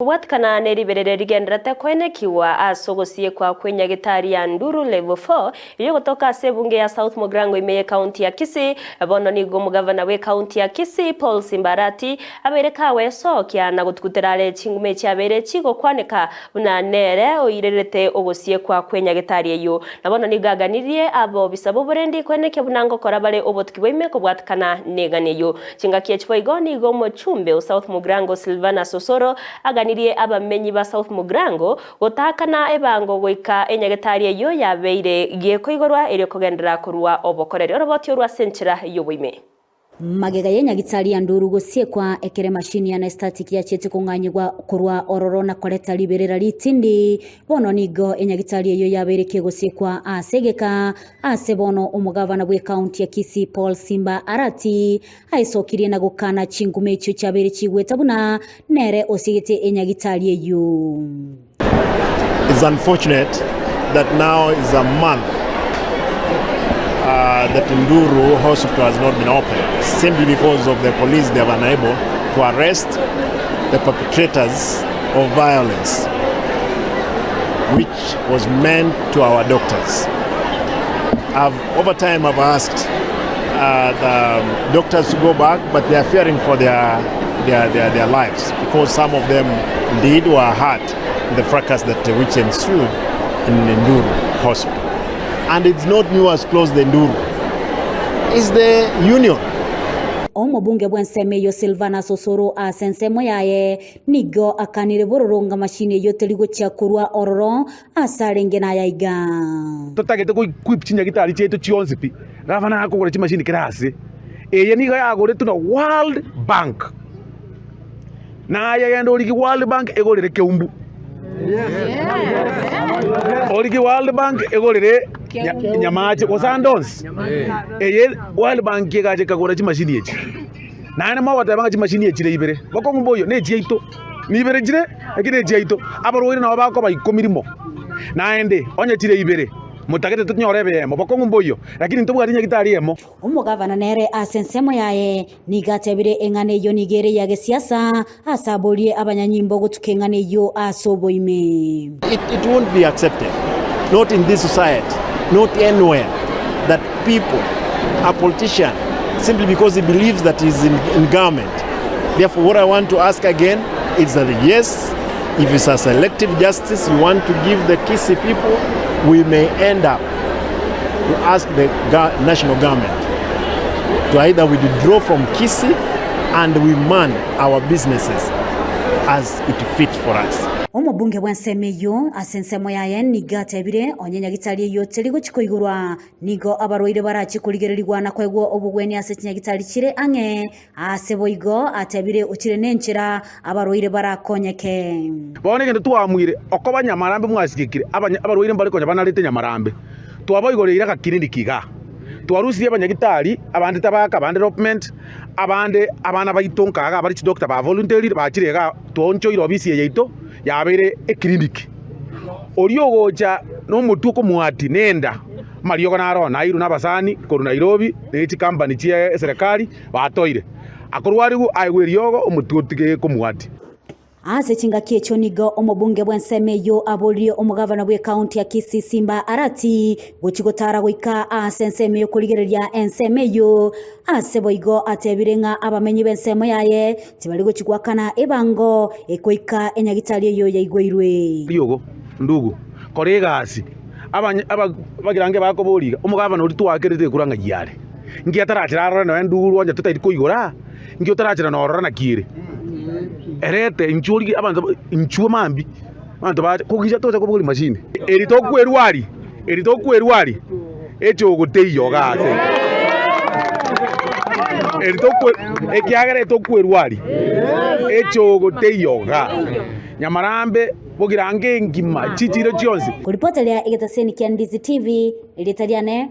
Watkana neriberere rigenderete kwenekiwa asogosie kwa kwenya gitari ya Nduru level 4 iyo kutoka sebunge ya South Mugirango imeye county ya Kisii bono nigo mugavana we county ya Kisii Simba Arati abereka wesokia na gutukuterare chingume cyabere chigo kwaneka bunanere oirerete ogosie kwa kwenya gitari iyo nabono nigaganirie abo bisabo burendi kweneke bunango korabare obotkiboime ko bwatkana neganiyo chingakie chpoigoni go mochumbe o South Mugirango Sylvanus Osoro nirie abamenyi ba South Mugirango gotakana ebango goika enyagetari yo yabeire gieko igorwa iri kugendera kurwa obokorere oroboti orwa senchira yoboime magega yenyagitari ya Nduru Gusii kwa ekere machine ya static ya chete kunganyirwa kurwa ororo na kuleta liberera litindi bono nigo enyagitari yo yabereke Gusii kwa asegeka asebono umugavana bwe county ya Kisii Simba Arati aisokirie na gukana chingume cyo cyabere chigweta buna nere osigete enyagitari yo. It's unfortunate that now is a month that Nduru hospital has not been open simply because of the police. They were unable to arrest the perpetrators of violence, which was meant to our doctors. Over time I've asked the doctors to go back, but they are fearing for their lives because some of them indeed were hurt in the fracas which ensued in Nduru hospital. And it's not new as close the Nduru. It's the union. Omubunge bwenseme yo Sylvanus Osoro asensemo yaye nigo akanire bororonga machine yo teligo cyakurwa ororo asarenge na yaiga. Totagete ko kwipchinya gitari cyeto cyonzipi. Gavana akogora chi machine kirase. Eye niga yagore tuna World Bank. Na yayendo ligi World Bank egorere keumbu. Oligi World Bank egorere nyamache osandons eye World Bank yegaje kagora chi machine yechi nane mo watabanga chi machine yechire ibere bakongo boyo ne jieito ni ibere jire akire jieito abarwire na bako baikomirimo naende onye chire ibere mutagete tunyorebe mo bakongo boyo lakini ntobwari nyagitari emo umugavana nere asensemo yaye nigatebire engane yo nigere yage siasa asabolie abanyanyimbo gutukengane yo asoboime. It won't be accepted, not in this society, not anywhere, that people, a politician, simply because he believes that he's in government. Therefore, what I want to ask again is that yes, if it's a selective justice you want to give the Kisii people, we may end up to ask the national government to either withdraw from Kisii and we man our businesses as it fits for us. Omubunge bwenseme yo asensemo yaye nigatebire onyanyagitari yo teligo chikoigurwa nigo abarwire barachikuligererwa na kwegwo obugweni asechinyagitari chire ange aseboigo atebire ukire nenchira abarwire barakonyeke bone ngende twamwire okoba nyamarambe mwasikikire abarwire mbari konya banarete nyamarambe twaboigorera gakirindi kiga twarusiye abanyagitari abandi tabaka abandi development abandi abana bayitonkaga abari doctor ba voluntary bakirega toncho irobisi yeito yabere clinic oriogoja no mutuko muati nenda mariyo na ro na iru nabasani koru Nairobi neti company cie serikali batoire akorwarigu aigweriogo omututige ko muati ase chinga kiecho nigo omubunge bwenseme yo abolie omugavana bwe county ya Kisii Simba Arati gochigotara goika asenseme yo kuligereria enseme yo aseboigo atebirenga abamenyi benseme yaye tibali gochigwakana ebango ekoika enyagitari yo yaigweirwe yogo ndugu koregasi abagirange bakoboriga omugavana uri twakerete kuranga yare ngi atarachira no Nduru onja tutairi koigora ngi utarachira no rora na kire erete inchuri abantu inchuo mambi abantu ba kugija toza kubuli machine eritokwerwari echo goteyo gase ekiagere tokwerwari echo goteyo ga nyamarambe Mugirango ngima chichiro chionzi kuripotelea Igetaseni kia Ndizi TV ilitaliane